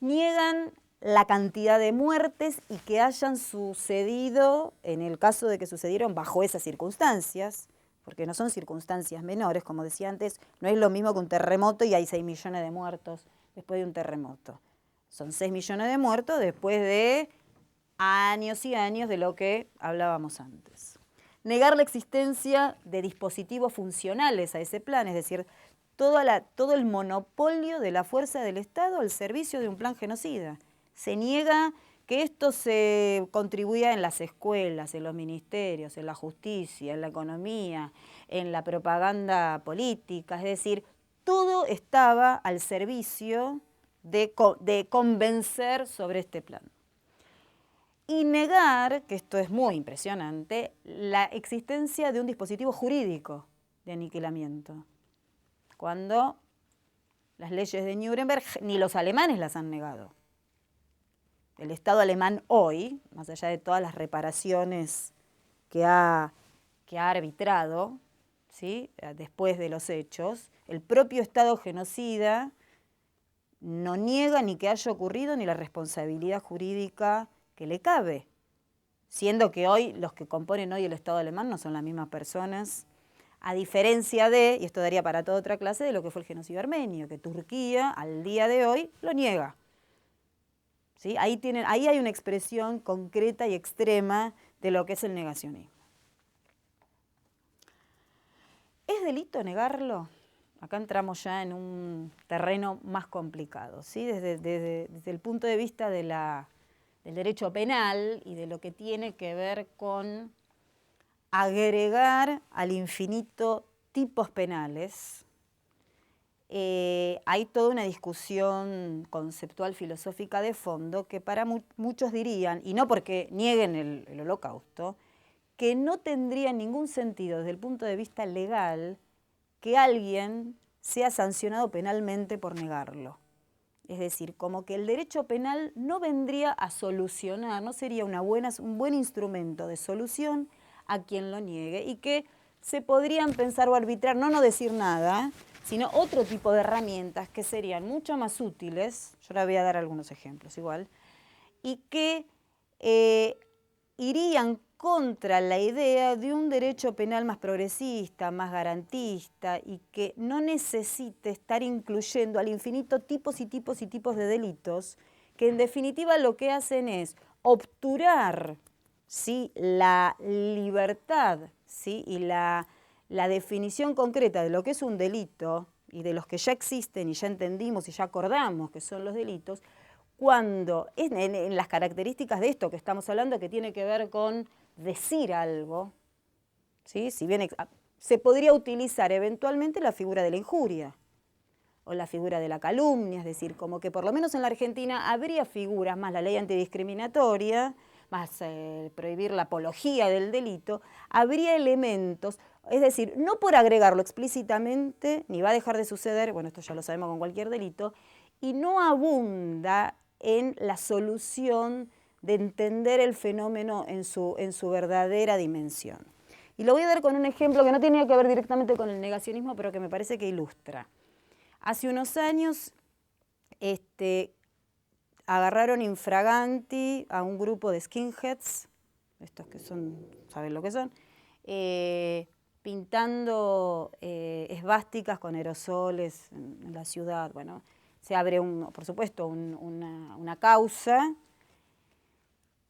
Niegan la cantidad de muertes y que hayan sucedido, en el caso de que sucedieron bajo esas circunstancias, porque no son circunstancias menores, como decía antes, no es lo mismo que un terremoto y hay 6 millones de muertos después de un terremoto. Son 6 millones de muertos después de años y años de lo que hablábamos antes. Negar la existencia de dispositivos funcionales a ese plan, es decir, todo el monopolio de la fuerza del Estado al servicio de un plan genocida. Se niega que esto se contribuya en las escuelas, en los ministerios, en la justicia, en la economía, en la propaganda política, es decir, todo estaba al servicio de convencer sobre este plan. Y negar, que esto es muy impresionante, la existencia de un dispositivo jurídico de aniquilamiento, cuando las leyes de Nuremberg ni los alemanes las han negado. El Estado alemán hoy, más allá de todas las reparaciones que ha arbitrado, ¿sí? Después de los hechos, el propio Estado genocida no niega ni que haya ocurrido ni la responsabilidad jurídica que le cabe, siendo que hoy los que componen hoy el Estado alemán no son las mismas personas, a diferencia de, y esto daría para toda otra clase, de lo que fue el genocidio armenio, que Turquía al día de hoy lo niega. ¿Sí? Ahí hay una expresión concreta y extrema de lo que es el negacionismo. ¿Es delito negarlo? Acá entramos ya en un terreno más complicado, ¿sí? Desde el punto de vista del derecho penal y de lo que tiene que ver con agregar al infinito tipos penales. Hay toda una discusión conceptual filosófica de fondo que para muchos dirían, y no porque nieguen el Holocausto, que no tendría ningún sentido desde el punto de vista legal que alguien sea sancionado penalmente por negarlo. Es decir, como que el derecho penal no vendría a solucionar, no sería un buen instrumento de solución a quien lo niegue, y que se podrían pensar o arbitrar, no decir nada, sino otro tipo de herramientas que serían mucho más útiles, yo le voy a dar algunos ejemplos igual, y que irían contra la idea de un derecho penal más progresista, más garantista, y que no necesite estar incluyendo al infinito tipos y tipos y tipos de delitos, que en definitiva lo que hacen es obturar, ¿sí?, la libertad, ¿sí?, y la definición concreta de lo que es un delito y de los que ya existen y ya entendimos y ya acordamos que son los delitos, cuando en las características de esto que estamos hablando, que tiene que ver con decir algo, ¿sí?, si bien se podría utilizar eventualmente la figura de la injuria o la figura de la calumnia, es decir, como que por lo menos en la Argentina habría figuras, más la ley antidiscriminatoria, más prohibir la apología del delito, habría elementos, es decir, no por agregarlo explícitamente, ni va a dejar de suceder, bueno, esto ya lo sabemos con cualquier delito, y no abunda en la solución de entender el fenómeno en su verdadera dimensión. Y lo voy a dar con un ejemplo que no tiene que ver directamente con el negacionismo, pero que me parece que ilustra. Hace unos años agarraron infraganti a un grupo de skinheads, estos que son, ¿saben lo que son? Pintando esvásticas con aerosoles en la ciudad. Bueno, se abre, por supuesto, una causa,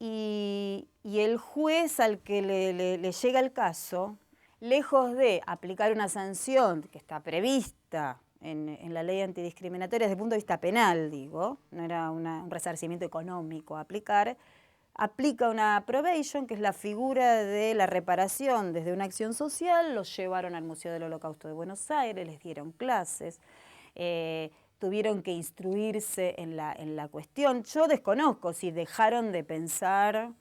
y el juez al que le llega el caso, lejos de aplicar una sanción que está prevista en la ley antidiscriminatoria desde el punto de vista penal, digo, no era un resarcimiento económico a aplicar, aplica una probation, que es la figura de la reparación desde una acción social. Los llevaron al Museo del Holocausto de Buenos Aires, les dieron clases, tuvieron que instruirse en la cuestión. Yo desconozco si dejaron de pensar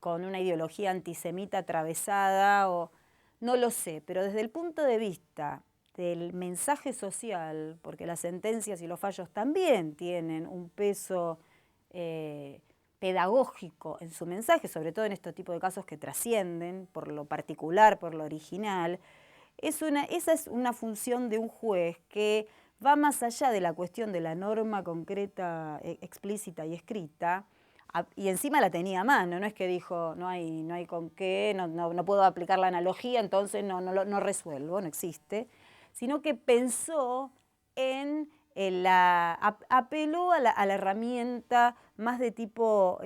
con una ideología antisemita atravesada, o no lo sé, pero desde el punto de vista del mensaje social, porque las sentencias y los fallos también tienen un peso pedagógico en su mensaje, sobre todo en este tipo de casos que trascienden por lo particular, por lo original, esa es una función de un juez que va más allá de la cuestión de la norma concreta, explícita y escrita, y encima la tenía a mano, no es que dijo no hay con qué, no puedo aplicar la analogía, entonces no resuelvo, no existe, sino que pensó apeló a la herramienta más de tipo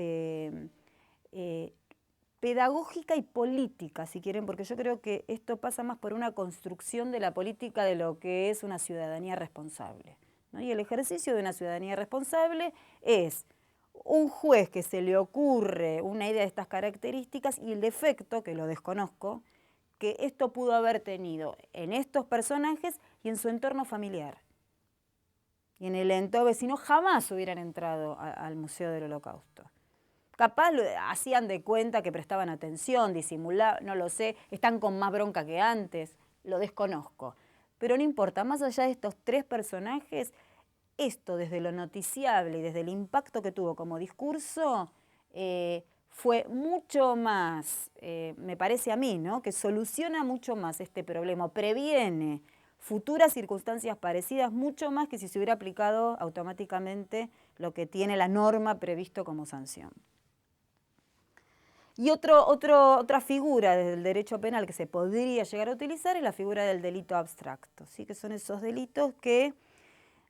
pedagógica y política, si quieren, porque yo creo que esto pasa más por una construcción de la política de lo que es una ciudadanía responsable, ¿no? Y el ejercicio de una ciudadanía responsable es un juez que se le ocurre una idea de estas características, y el defecto, que lo desconozco, que esto pudo haber tenido en estos personajes y en su entorno familiar. Y en el entorno vecino jamás hubieran entrado al Museo del Holocausto. Capaz hacían de cuenta que prestaban atención, disimulaban, no lo sé, están con más bronca que antes, lo desconozco. Pero no importa, más allá de estos tres personajes, esto desde lo noticiable y desde el impacto que tuvo como discurso, fue mucho más, me parece a mí, ¿no?, que soluciona mucho más este problema, previene futuras circunstancias parecidas mucho más que si se hubiera aplicado automáticamente lo que tiene la norma previsto como sanción. Y otra figura del derecho penal que se podría llegar a utilizar es la figura del delito abstracto, ¿sí?, que son esos delitos que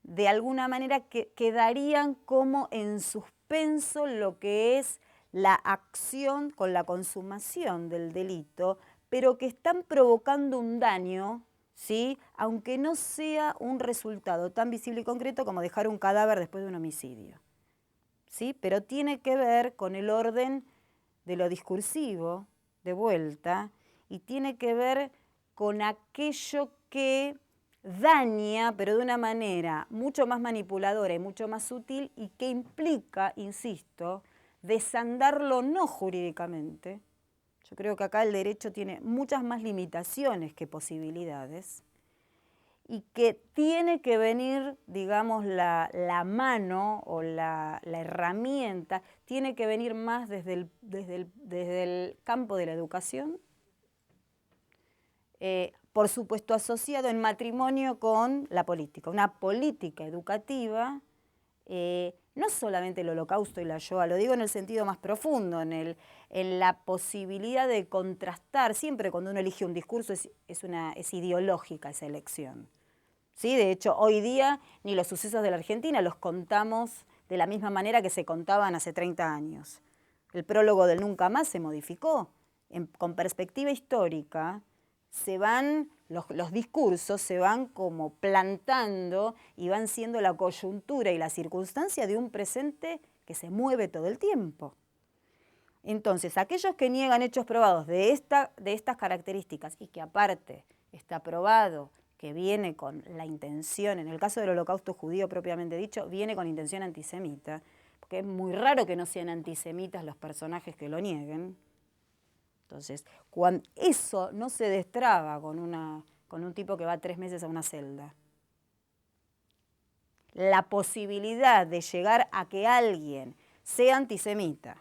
de alguna manera quedarían como en suspenso lo que es la acción con la consumación del delito, pero que están provocando un daño, ¿sí?, aunque no sea un resultado tan visible y concreto como dejar un cadáver después de un homicidio, ¿sí?, pero tiene que ver con el orden de lo discursivo, de vuelta, y tiene que ver con aquello que daña, pero de una manera mucho más manipuladora y mucho más sutil, y que implica, insisto, desandarlo no jurídicamente. Yo creo que acá el derecho tiene muchas más limitaciones que posibilidades y que tiene que venir, digamos, la mano o la herramienta, tiene que venir más desde el campo de la educación, por supuesto asociado en matrimonio con la política, una política educativa, no solamente el Holocausto y la Shoah, lo digo en el sentido más profundo, en la posibilidad de contrastar, siempre cuando uno elige un discurso es ideológica esa elección. ¿Sí? De hecho, hoy día ni los sucesos de la Argentina los contamos de la misma manera que se contaban hace 30 años. El prólogo del Nunca Más se modificó. Con perspectiva histórica, los discursos se van como plantando y van siendo la coyuntura y la circunstancia de un presente que se mueve todo el tiempo. Entonces, aquellos que niegan hechos probados de estas características y que aparte está probado que viene con la intención, en el caso del Holocausto judío propiamente dicho, viene con intención antisemita, porque es muy raro que no sean antisemitas los personajes que lo nieguen. Entonces, cuando eso no se destraba con un tipo que va 3 meses a una celda, la posibilidad de llegar a que alguien sea antisemita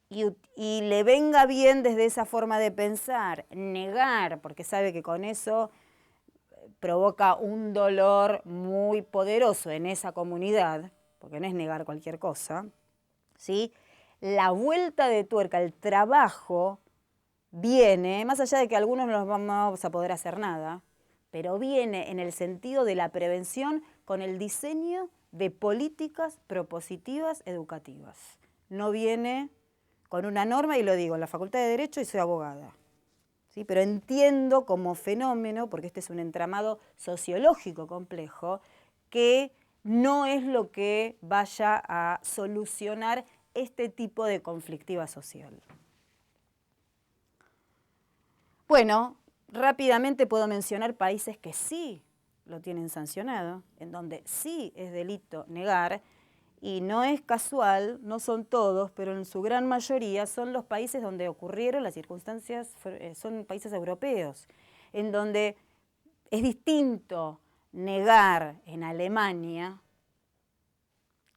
y le venga bien desde esa forma de pensar, negar, porque sabe que con eso provoca un dolor muy poderoso en esa comunidad, porque no es negar cualquier cosa, ¿sí? La vuelta de tuerca, el trabajo viene, más allá de que algunos no vamos a poder hacer nada, pero viene en el sentido de la prevención con el diseño de políticas propositivas educativas. No viene con una norma, y lo digo, en la Facultad de Derecho y soy abogada. ¿Sí? Pero entiendo como fenómeno, porque este es un entramado sociológico complejo, que no es lo que vaya a solucionar este tipo de conflictiva social. Bueno, rápidamente puedo mencionar países que sí lo tienen sancionado, en donde sí es delito negar, y no es casual, no son todos, pero en su gran mayoría son los países donde ocurrieron las circunstancias, son países europeos, en donde es distinto negar en Alemania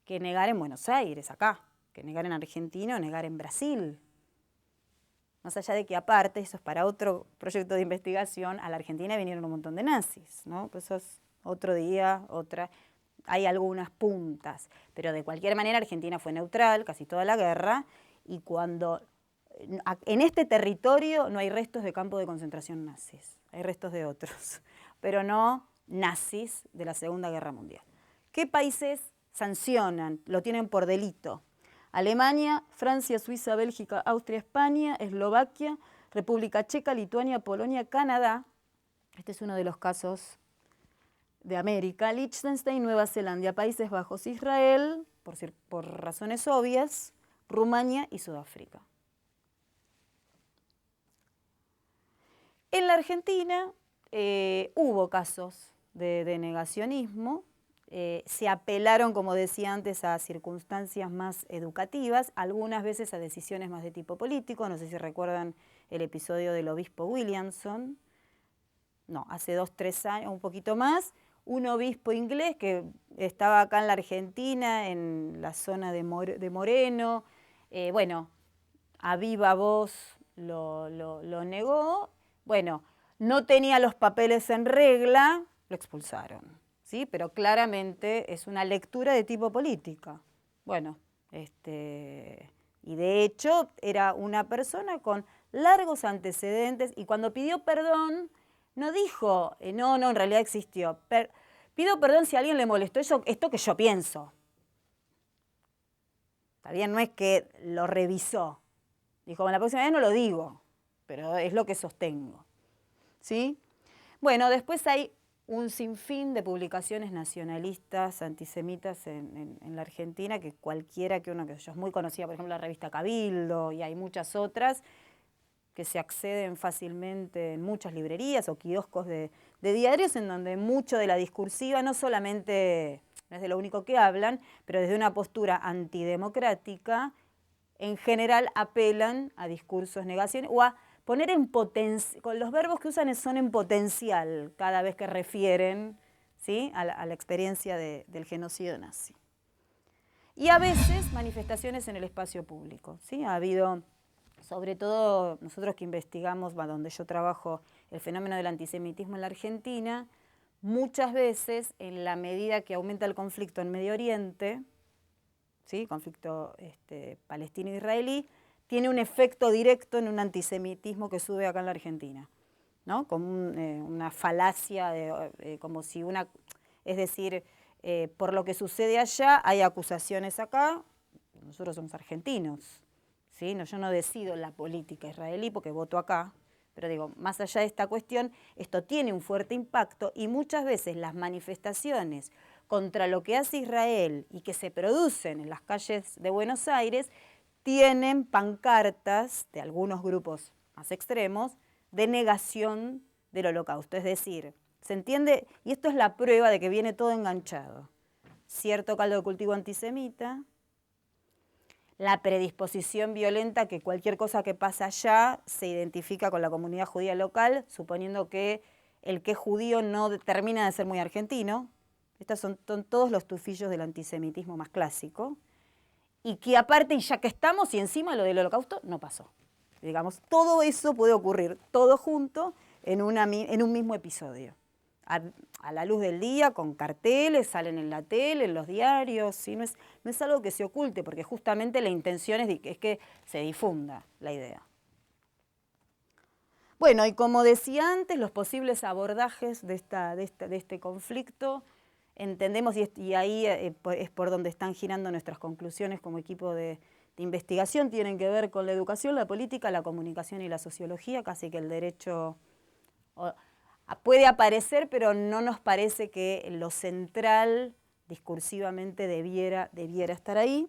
que negar en Buenos Aires, acá, que negar en Argentina o negar en Brasil. Más allá de que aparte, eso es para otro proyecto de investigación, a la Argentina vinieron un montón de nazis, ¿no? Pues eso es otro día, hay algunas puntas, pero de cualquier manera Argentina fue neutral casi toda la guerra, y cuando en este territorio no hay restos de campos de concentración nazis, hay restos de otros, pero no nazis de la Segunda Guerra Mundial. ¿Qué países sancionan? Lo tienen por delito. Alemania, Francia, Suiza, Bélgica, Austria, España, Eslovaquia, República Checa, Lituania, Polonia, Canadá. Este es uno de los casos de América, Liechtenstein, Nueva Zelanda, Países Bajos, Israel, por razones obvias, Rumania y Sudáfrica. En la Argentina hubo casos de negacionismo, se apelaron, como decía antes, a circunstancias más educativas, algunas veces a decisiones más de tipo político, no sé si recuerdan el episodio del obispo Williamson, no, hace 2, 3 años, un poquito más, un obispo inglés que estaba acá en la Argentina, en la zona de Moreno, bueno, a viva voz lo negó, bueno, no tenía los papeles en regla, lo expulsaron, ¿sí? Pero claramente es una lectura de tipo política. Bueno, y de hecho era una persona con largos antecedentes, y cuando pidió perdón, no dijo, no, en realidad existió. Pido perdón si a alguien le molestó esto que yo pienso. Está bien, no es que lo revisó. Dijo, la próxima vez no lo digo, pero es lo que sostengo. ¿Sí? Bueno, después hay un sinfín de publicaciones nacionalistas, antisemitas en la Argentina, que cualquiera que uno, que yo es muy conocida, por ejemplo, la revista Cabildo, y hay muchas otras, que se acceden fácilmente en muchas librerías o kioscos de diarios, en donde mucho de la discursiva no solamente, no es de lo único que hablan, pero desde una postura antidemocrática, en general apelan a discursos negacionistas o a poner en potencial, con los verbos que usan son en potencial cada vez que refieren, ¿sí?, a la experiencia del genocidio nazi. Y a veces manifestaciones en el espacio público, ¿sí? Ha habido, sobre todo nosotros que investigamos, donde yo trabajo, el fenómeno del antisemitismo en la Argentina, muchas veces en la medida que aumenta el conflicto en Medio Oriente, ¿sí?, conflicto palestino-israelí, tiene un efecto directo en un antisemitismo que sube acá en la Argentina, ¿no? Como una falacia, como si una, es decir, por lo que sucede allá hay acusaciones acá, nosotros somos argentinos, ¿sí? No, yo no decido la política israelí porque voto acá, pero digo, más allá de esta cuestión, esto tiene un fuerte impacto y muchas veces las manifestaciones contra lo que hace Israel y que se producen en las calles de Buenos Aires tienen pancartas de algunos grupos más extremos de negación del Holocausto. Es decir, ¿se entiende? Y esto es la prueba de que viene todo enganchado. Cierto caldo de cultivo antisemita, la predisposición violenta que cualquier cosa que pasa allá se identifica con la comunidad judía local, suponiendo que el que es judío no termina de ser muy argentino. Estos son todos los tufillos del antisemitismo más clásico. Y que aparte, y ya que estamos, y encima lo del Holocausto no pasó. Digamos, todo eso puede ocurrir, todo junto, en un mismo episodio. A la luz del día, con carteles, salen en la tele, en los diarios, ¿sí? No es algo que se oculte, porque justamente la intención es que se difunda la idea. Bueno, y como decía antes, los posibles abordajes de este conflicto, entendemos, y ahí es por donde están girando nuestras conclusiones como equipo de investigación, tienen que ver con la educación, la política, la comunicación y la sociología, casi que el derecho puede aparecer, pero no nos parece que lo central discursivamente debiera estar ahí.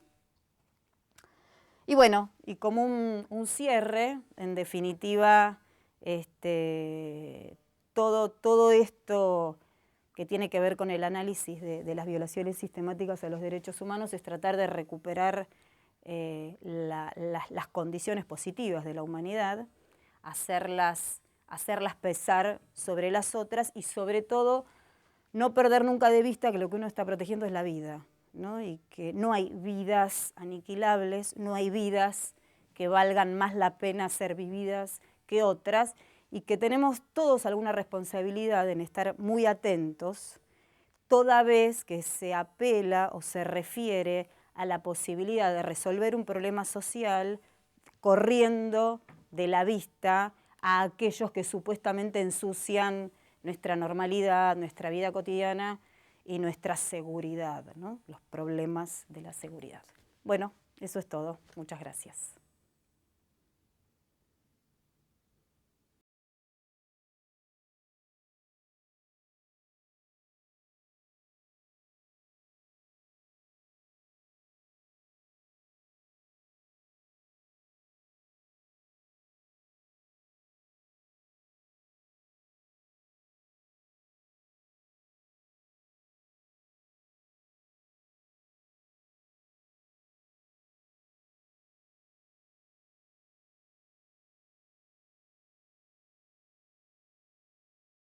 Y bueno, y como un cierre, en definitiva, todo esto que tiene que ver con el análisis de las violaciones sistemáticas a los derechos humanos es tratar de recuperar las condiciones positivas de la humanidad, hacerlas pesar sobre las otras y sobre todo no perder nunca de vista que lo que uno está protegiendo es la vida, ¿no? Y que no hay vidas aniquilables, no hay vidas que valgan más la pena ser vividas que otras, y que tenemos todos alguna responsabilidad en estar muy atentos toda vez que se apela o se refiere a la posibilidad de resolver un problema social corriendo de la vista a aquellos que supuestamente ensucian nuestra normalidad, nuestra vida cotidiana y nuestra seguridad, ¿no? Los problemas de la seguridad. Bueno, eso es todo. Muchas gracias.